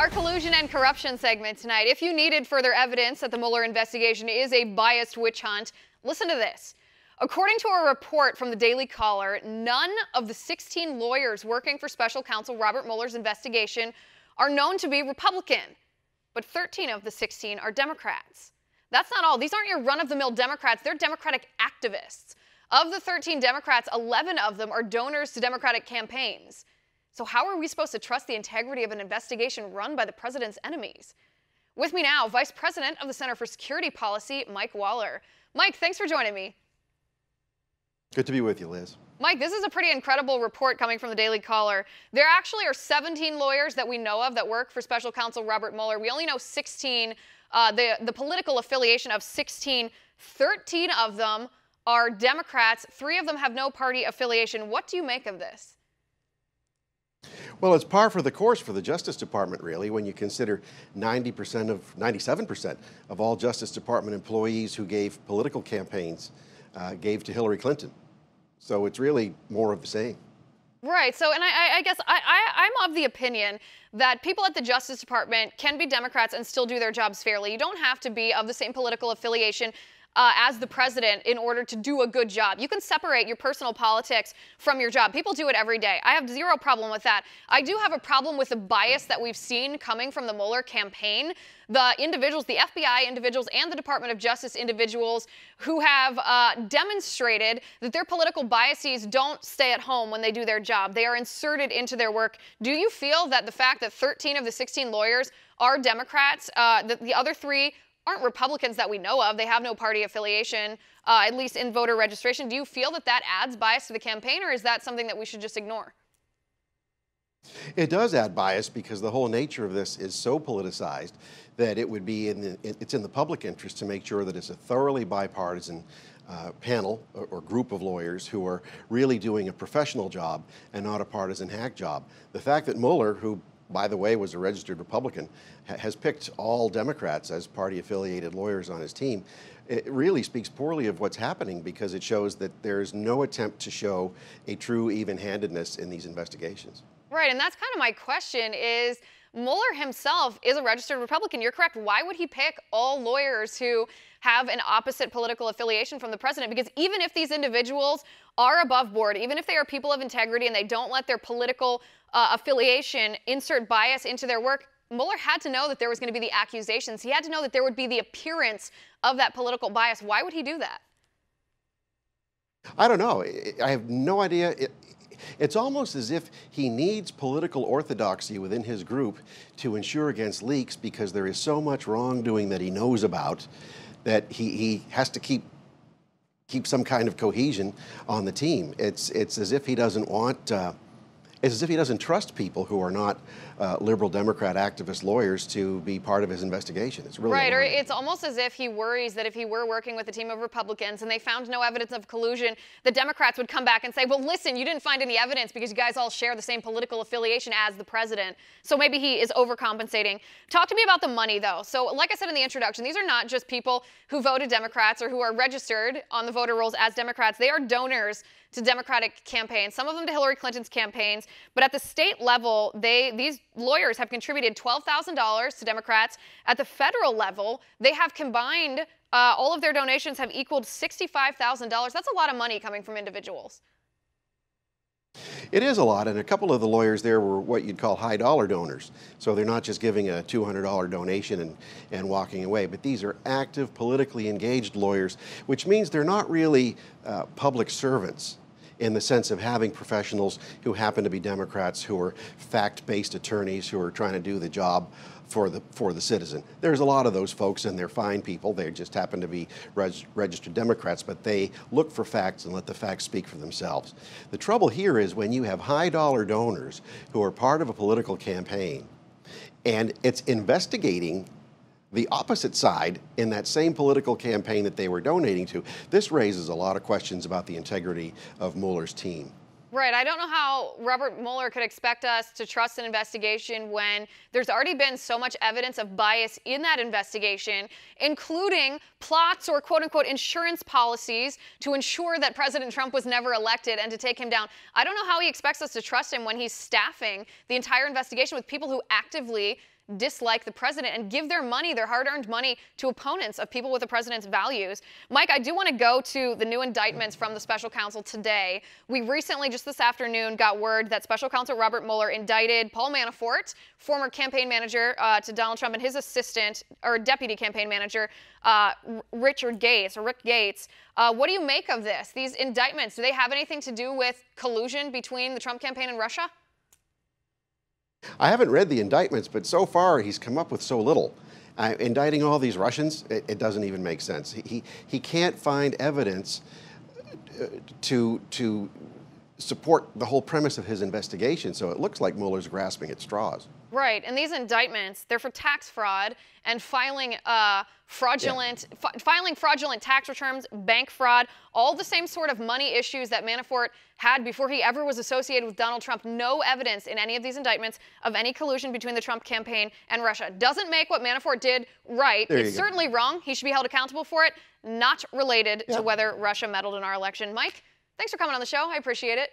Our collusion and corruption segment tonight. If you needed further evidence that the Mueller investigation is a biased witch hunt, listen to this. According to a report from the Daily Caller, none of the 16 lawyers working for special counsel Robert Mueller's investigation are known to be Republican, but 13 of the 16 are Democrats. That's not all. These aren't your run-of-the-mill Democrats. They're Democratic activists. Of the 13 Democrats, 11 of them are donors to Democratic campaigns. So how are we supposed to trust the integrity of an investigation run by the president's enemies? With me now, Vice President of the Center for Security Policy, Mike Mueller. Mike, thanks for joining me. Good to be with you, Liz. Mike, this is a pretty incredible report coming from the Daily Caller. There actually are 17 lawyers that we know of that work for special counsel Robert Mueller. We only know 16, the political affiliation of 16. 13 of them are Democrats. 3 of them have no party affiliation. What do you make of this? Well, it's par for the course for the Justice Department, really, when you consider 97% of all Justice Department employees who gave political campaigns gave to Hillary Clinton. So it's really more of the same. Right. So, and I guess I'm of the opinion that people at the Justice Department can be Democrats and still do their jobs fairly. You don't have to be of the same political affiliation as the president in order to do a good job. You can separate your personal politics from your job. People do it every day. I have zero problem with that. I do have a problem with the bias that we've seen coming from the Mueller campaign. The individuals, the FBI individuals and the Department of Justice individuals who have demonstrated that their political biases don't stay at home when they do their job. They are inserted into their work. Do you feel that the fact that 13 of the 16 lawyers are Democrats, that the other 3 aren't Republicans that we know of, they have no party affiliation, at least in voter registration, do you feel that that adds bias to the campaign, or is that something that we should just ignore? It does add bias because the whole nature of this is so politicized that it would be it's in the public interest to make sure that it's a thoroughly bipartisan panel or group of lawyers who are really doing a professional job and not a partisan hack job. The fact that Mueller, who by the way was a registered Republican, has picked all Democrats as party-affiliated lawyers on his team, it really speaks poorly of what's happening because it shows that there's no attempt to show a true even-handedness in these investigations. Right, and that's kind of my question is, Mueller himself is a registered Republican. You're correct. Why would he pick all lawyers who have an opposite political affiliation from the president? Because even if these individuals are above board, even if they are people of integrity and they don't let their political affiliation insert bias into their work, Mueller had to know that there was going to be the accusations. He had to know that there would be the appearance of that political bias. Why would he do that? I don't know. I have no idea. It's almost as if he needs political orthodoxy within his group to ensure against leaks because there is so much wrongdoing that he knows about that he has to keep some kind of cohesion on the team. It's as if he doesn't want, it's as if he doesn't trust people who are not liberal Democrat activist lawyers to be part of his investigation. It's really right, or it's almost as if he worries that if he were working with a team of Republicans and they found no evidence of collusion, the Democrats would come back and say, well, listen, you didn't find any evidence because you guys all share the same political affiliation as the president. So maybe he is overcompensating. Talk to me about the money, though. So like I said in the introduction, these are not just people who voted Democrats or who are registered on the voter rolls as Democrats. They are donors to Democratic campaigns, some of them to Hillary Clinton's campaigns. But at the state level, these lawyers have contributed $12,000 to Democrats. At the federal level, they have combined, all of their donations have equaled $65,000. That's a lot of money coming from individuals. It is a lot, and a couple of the lawyers there were what you'd call high-dollar donors. So they're not just giving a $200 donation and walking away, but these are active, politically engaged lawyers, which means they're not really public servants in the sense of having professionals who happen to be Democrats, who are fact-based attorneys who are trying to do the job for the citizen. There's a lot of those folks, and they're fine people. They just happen to be registered Democrats, but they look for facts and let the facts speak for themselves. The trouble here is when you have high-dollar donors who are part of a political campaign, and it's investigating the opposite side in that same political campaign that they were donating to, this raises a lot of questions about the integrity of Mueller's team. Right. I don't know how Robert Mueller could expect us to trust an investigation when there's already been so much evidence of bias in that investigation, including plots or quote-unquote insurance policies to ensure that President Trump was never elected and to take him down. I don't know how he expects us to trust him when he's staffing the entire investigation with people who actively dislike the president and give their money, their hard-earned money, to opponents of people with the president's values. Mike, I do want to go to the new indictments from the special counsel today. We recently, just this afternoon, got word that special counsel Robert Mueller indicted Paul Manafort, former campaign manager to Donald Trump, and his assistant, or deputy campaign manager, Rick Gates. What do you make of this? These indictments, do they have anything to do with collusion between the Trump campaign and Russia? I haven't read the indictments, but so far he's come up with so little. Indicting all these Russians, it doesn't even make sense. He can't find evidence to support the whole premise of his investigation, so it looks like Mueller's grasping at straws. Right, and these indictments, they're for tax fraud and filing fraudulent tax returns, bank fraud, all the same sort of money issues that Manafort had before he ever was associated with Donald Trump. No evidence in any of these indictments of any collusion between the Trump campaign and Russia. Doesn't make what Manafort did right. It's certainly wrong. He should be held accountable for it. Not related to whether Russia meddled in our election. Mike, thanks for coming on the show. I appreciate it.